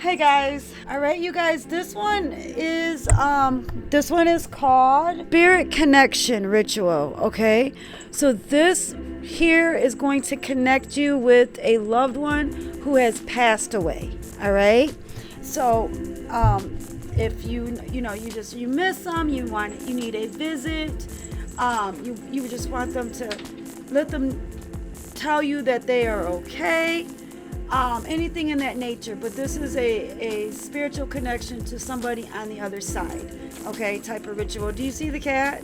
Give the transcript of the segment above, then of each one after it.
Hey guys. All right, you guys, this one is called Spirit Connection Ritual, okay? So this here is going to connect you with a loved one who has passed away, all right? So if you miss them, you need a visit, you just want them to let them tell you that they are okay, anything in that nature. But this is a spiritual connection to somebody on the other side, okay, type of ritual. Do you see the cat?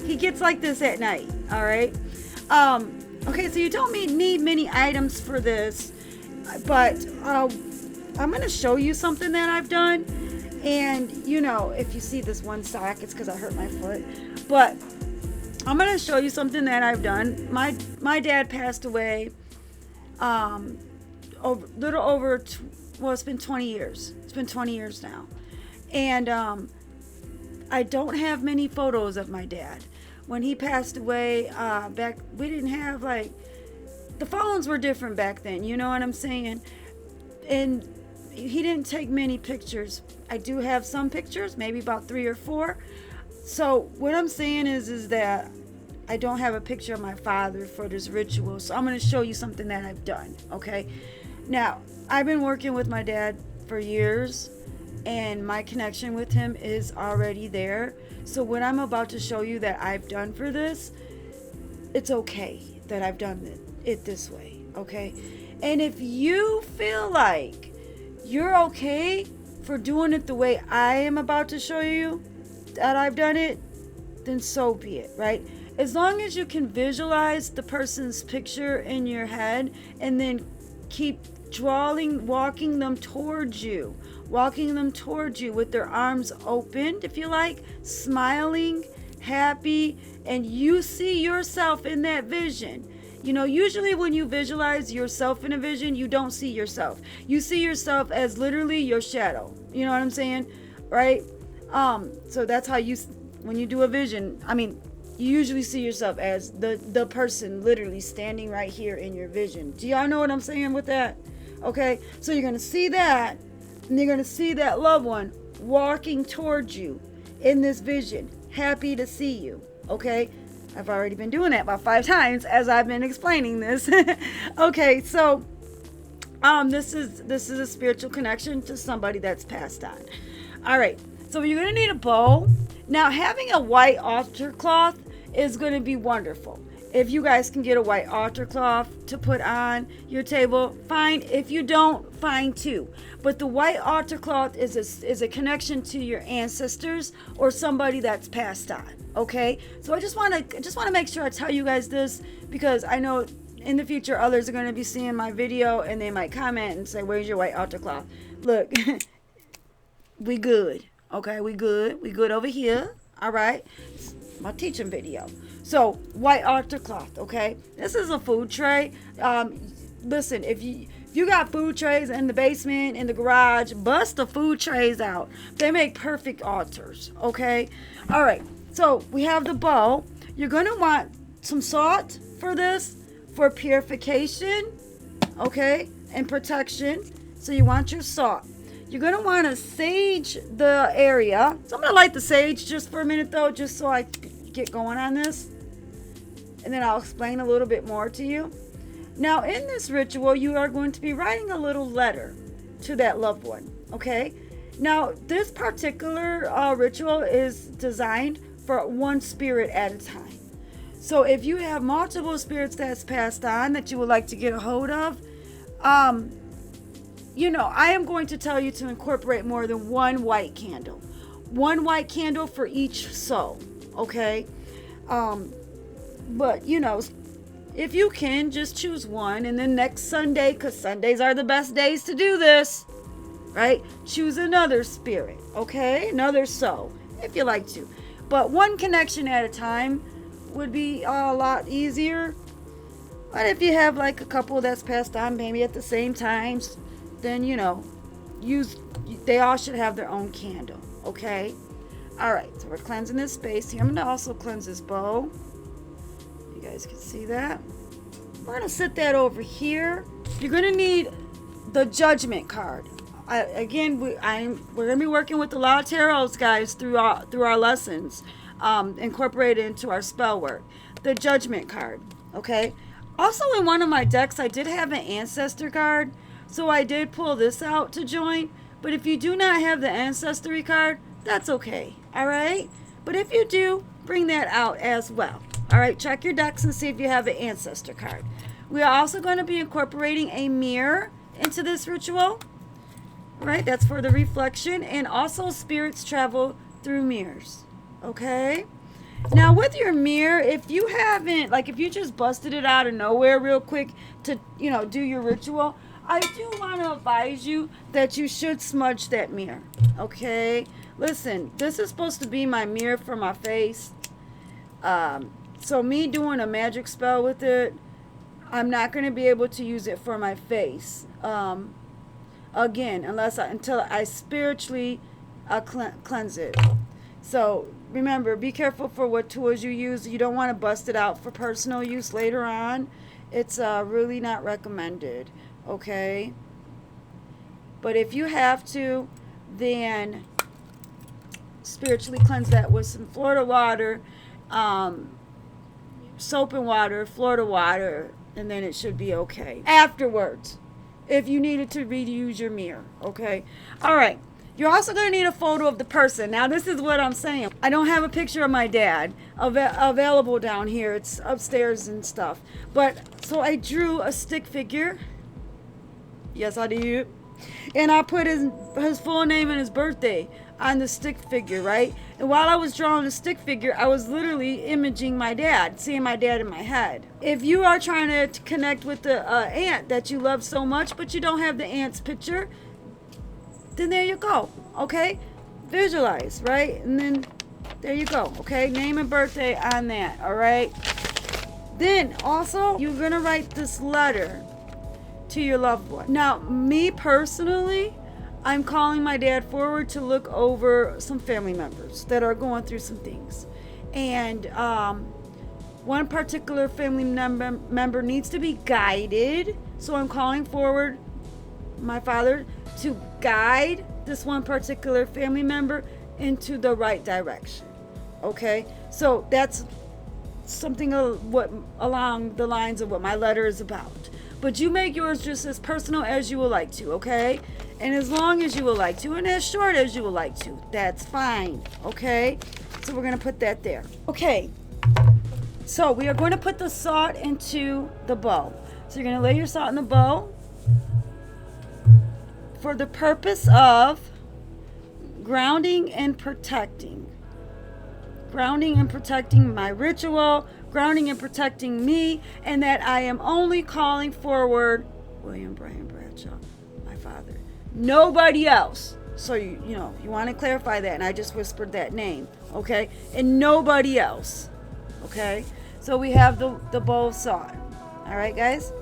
He gets like this at night, all right? Okay, so you don't need many items for this, but I'm going to show you something that I've done. And, if you see this one sock, it's because I hurt my foot. But I'm going to show you something that I've done. My dad passed away it's been 20 years. It's been 20 years now. And I don't have many photos of my dad. When he passed away, we didn't have, the phones were different back then, you know what I'm saying? And he didn't take many pictures. I do have some pictures, maybe about 3 or 4. So what I'm saying is that I don't have a picture of my father for this ritual. So I'm going to show you something that I've done, okay? Now, I've been working with my dad for years, and my connection with him is already there. So what I'm about to show you that I've done for this, it's okay that I've done it this way, okay? And if you feel like you're okay for doing it the way I am about to show you that I've done it, then so be it, right? As long as you can visualize the person's picture in your head and then keep walking them towards you with their arms opened, if you like, smiling, happy, and you see yourself in that vision. Usually when you visualize yourself in a vision, you don't see yourself. You see yourself as literally your shadow. You know what I'm saying? Right? So that's how when you do a vision, you usually see yourself as the person literally standing right here in your vision. Do y'all know what I'm saying with that? Okay? So you're going to see that, and you're going to see that loved one walking towards you in this vision, happy to see you. Okay? I've already been doing that about 5 times as I've been explaining this. Okay, so this is a spiritual connection to somebody that's passed on. All right, so you're going to need a bowl. Now, having a white altar cloth is going to be wonderful. If you guys can get a white altar cloth to put on your table, fine. If you don't, fine too. But the white altar cloth is a connection to your ancestors or somebody that's passed on. Okay, so I just want to make sure I tell you guys this, because I know in the future others are going to be seeing my video and they might comment and say, "Where's your white altar cloth?" Look, we good. Okay, we good over here. All right, it's my teaching video. So white altar cloth. Okay, this is a food tray. Listen, if you got food trays in the basement, in the garage, bust the food trays out. They make perfect altars. Okay, all right. So we have the bowl. You're going to want some salt for this, for purification, okay, and protection. So you want your salt. You're going to want to sage the area. So I'm going to light the sage just for a minute, though, just so I get going on this. And then I'll explain a little bit more to you. Now, in this ritual, you are going to be writing a little letter to that loved one, okay? Now, this particular ritual is designed for one spirit at a time. So if you have multiple spirits that's passed on that you would like to get a hold of, I am going to tell you to incorporate more than one white candle. One white candle for each soul, okay? But, if you can, just choose one. And then next Sunday, because Sundays are the best days to do this, right? Choose another spirit, okay? Another soul, if you like to. But one connection at a time would be a lot easier. But if you have a couple that's passed on maybe at the same times, then they all should have their own candle, okay? All right, so we're cleansing this space here. I'm going to also cleanse this bowl. You guys can see that. We're going to sit that over here. You're going to need the judgment card. We're gonna be working with a lot of tarots, guys, through our lessons, incorporated into our spell work. The Judgment card, okay. Also, in one of my decks, I did have an Ancestor card, so I did pull this out to join. But if you do not have the Ancestry card, that's okay. All right. But if you do, bring that out as well. All right. Check your decks and see if you have an Ancestor card. We are also going to be incorporating a mirror into this ritual. Right, that's for the reflection, and also spirits travel through mirrors. Okay, now with your mirror, if you haven't, like, if you just busted it out of nowhere real quick to, do your ritual, I do want to advise you that you should smudge that mirror. Okay, listen, this is supposed to be my mirror for my face. So me doing a magic spell with it, I'm not going to be able to use it for my face. Again, until I spiritually cleanse it. So remember, be careful for what tools you use. You don't want to bust it out for personal use later on. It's really not recommended, okay? But if you have to, then spiritually cleanse that with some Florida water, soap and water, Florida water, and then it should be okay. Afterwards, if you needed to reuse your mirror, okay? All right. You're also going to need a photo of the person. Now, this is what I'm saying. I don't have a picture of my dad available down here. It's upstairs and stuff. So I drew a stick figure. Yes, I did. And I put his full name and his birthday on the stick figure, right? And while I was drawing the stick figure, I was literally imaging my dad, seeing my dad in my head. If you are trying to connect with the aunt that you love so much, but you don't have the aunt's picture, then there you go, okay? Visualize, right? And then there you go, okay? Name and birthday on that, all right? Then also, you're gonna write this letter to your loved one. Now, me personally, I'm calling my dad forward to look over some family members that are going through some things. And one particular family member needs to be guided. So I'm calling forward my father to guide this one particular family member into the right direction. Okay? So that's something along the lines of what my letter is about. But you make yours just as personal as you would like to, okay? And as long as you would like to, and as short as you would like to. That's fine, okay? So we're going to put that there. Okay, so we are going to put the salt into the bowl. So you're going to lay your salt in the bowl for the purpose of grounding and protecting. Grounding and protecting my ritual, grounding and protecting me, and that I am only calling forward William Brian Bradshaw, my father. Nobody else. So you want to clarify that, and I just whispered that name, okay? And nobody else, okay? So we have the bowl of salt. All right, guys?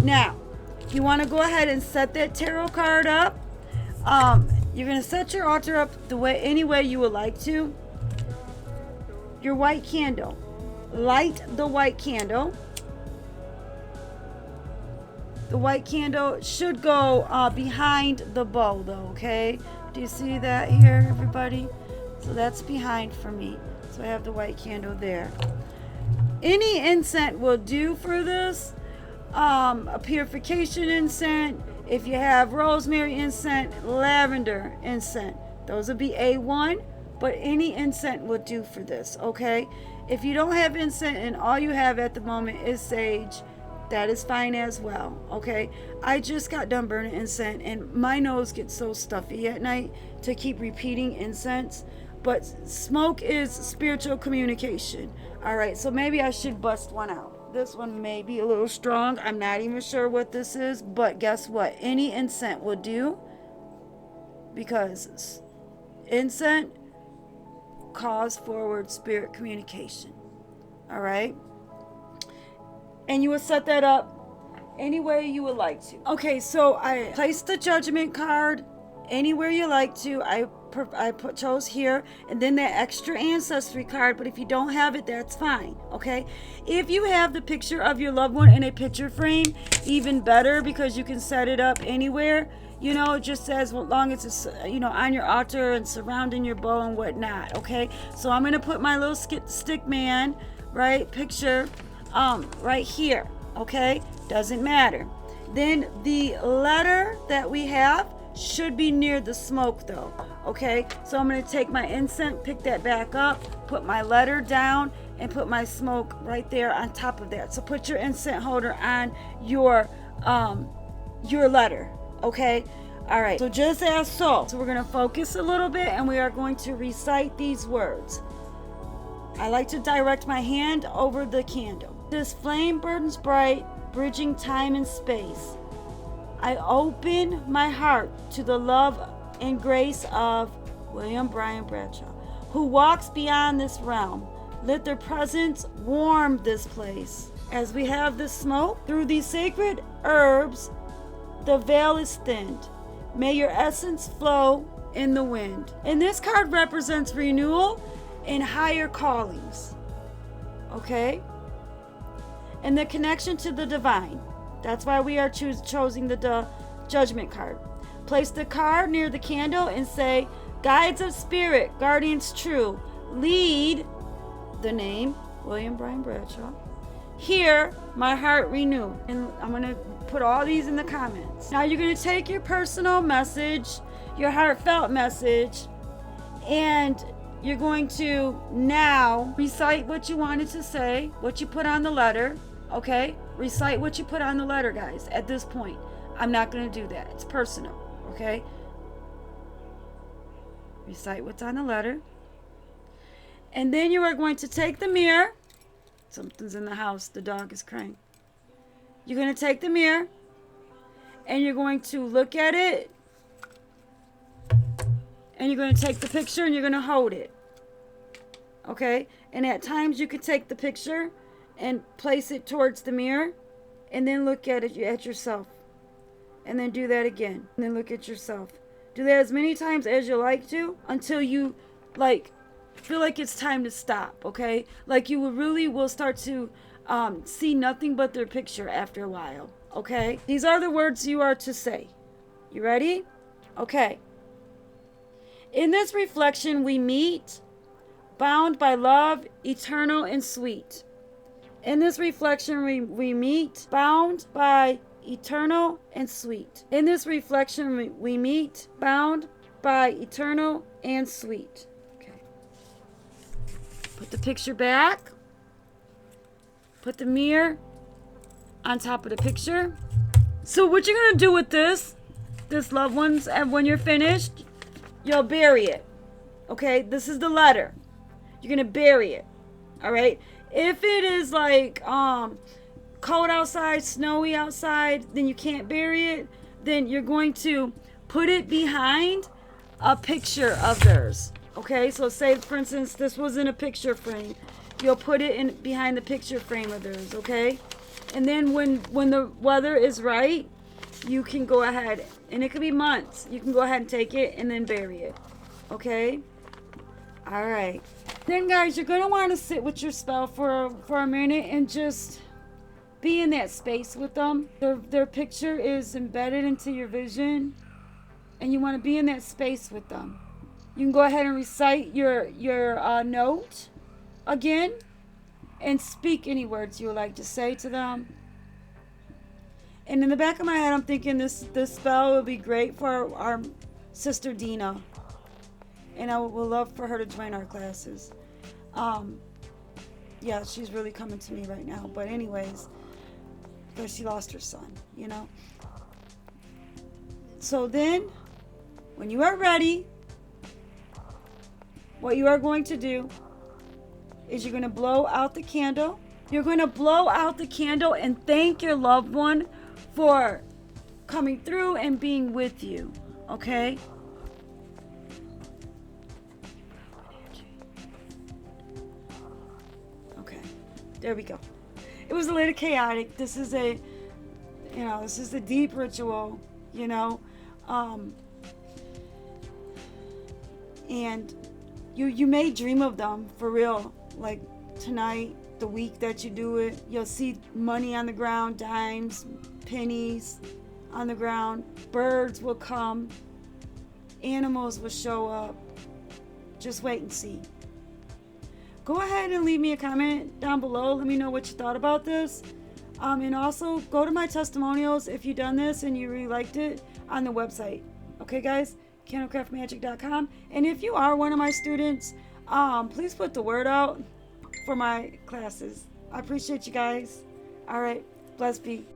Now, you want to go ahead and set that tarot card up. You're going to set your altar up any way you would like to. Your white candle. Light the white candle. The white candle should go behind the bowl, though, okay? Do you see that here, everybody? So that's behind for me. So I have the white candle there. Any incense will do for this. A purification incense. If you have rosemary incense, lavender incense, those would be A1. But any incense will do for this, okay? If you don't have incense and all you have at the moment is sage, that is fine as well, okay? I just got done burning incense, and my nose gets so stuffy at night to keep repeating incense. But smoke is spiritual communication, all right? So maybe I should bust one out. This one may be a little strong. I'm not even sure what this is, but guess what? Any incense will do, because incense calls forward spirit communication. All right? And you will set that up any way you would like to. Okay, so I placed the judgment card anywhere you like to. I chose here, and then that extra ancestry card. But if you don't have it, that's fine, okay? If you have the picture of your loved one in a picture frame, even better, because you can set it up anywhere. You know, it just says, well, long as it's, on your altar and surrounding your bow and whatnot, okay? So I'm going to put my little stick man, right, picture, right here, okay? Doesn't matter. Then the letter that we have should be near the smoke though, okay? So I'm going to take my incense, pick that back up, put my letter down, and put my smoke right there on top of that. So put your incense holder on your letter, okay? All right, so just as so. So we're going to focus a little bit, and we are going to recite these words. I like to direct my hand over the candle. This flame burns bright, bridging time and space. I open my heart to the love and grace of William Bryan Bradshaw, who walks beyond this realm. Let their presence warm this place. As we have the smoke, through these sacred herbs, the veil is thinned. May your essence flow in the wind. And this card represents renewal and higher callings. Okay? And the connection to the divine. That's why we are choosing the judgment card. Place the card near the candle and say, guides of spirit, guardians true, lead, the name, William Bryan Bradshaw. Hear my heart renew. And I'm going to put all these in the comments. Now you're going to take your personal message, your heartfelt message, and you're going to now recite what you wanted to say, what you put on the letter, okay? Recite what you put on the letter, guys, at this point. I'm not going to do that. It's personal, okay? Recite what's on the letter. And then you are going to take the mirror. Something's in the house. The dog is crying. You're going to take the mirror and you're going to look at it, and you're going to take the picture and you're going to hold it. Okay? And at times you could take the picture and place it towards the mirror and then look at it at yourself. And then do that again. And then look at yourself. Do that as many times as you like to until you feel like it's time to stop, okay? Like you will start to see nothing but their picture after a while, okay? These are the words you are to say. You ready? Okay. In this reflection we meet, bound by love, eternal and sweet. In this reflection we meet, bound by eternal and sweet. In this reflection we meet, bound by eternal and sweet. Okay. Put the picture back. Put the mirror on top of the picture. So what you're going to do with this loved ones, and when you're finished, you'll bury it. Okay? This is the letter. You're going to bury it. All right? If it is cold outside, snowy outside, then you can't bury it. Then you're going to put it behind a picture of theirs. Okay? So say, for instance, this was in a picture frame. You'll put it in behind the picture frame of theirs, okay? And then when the weather is right, you can go ahead, and it could be months. You can go ahead and take it and then bury it, okay? All right. Then, guys, you're going to want to sit with your spell for a minute and just be in that space with them. Their picture is embedded into your vision, and you want to be in that space with them. You can go ahead and recite your note again and speak any words you would like to say to them. And in the back of my head, I'm thinking this spell would be great for our sister Dina, and I would love for her to join our classes. Yeah, she's really coming to me right now, but anyways, because she lost her son, you know. So then, when you are ready, what you are going to do is you're going to blow out the candle. You're going to blow out the candle and thank your loved one for coming through and being with you, okay? Okay, there we go. It was a little chaotic. This is a deep ritual, you know, and you may dream of them for real. Like tonight, the week that you do it, you'll see money on the ground, dimes, pennies, on the ground. Birds will come. Animals will show up. Just wait and see. Go ahead and leave me a comment down below. Let me know what you thought about this. And also go to my testimonials if you've done this and you really liked it on the website. Okay, guys? candlecraftmagic.com. And if you are one of my students, please put the word out for my classes. I appreciate you guys. All right. Blessed be.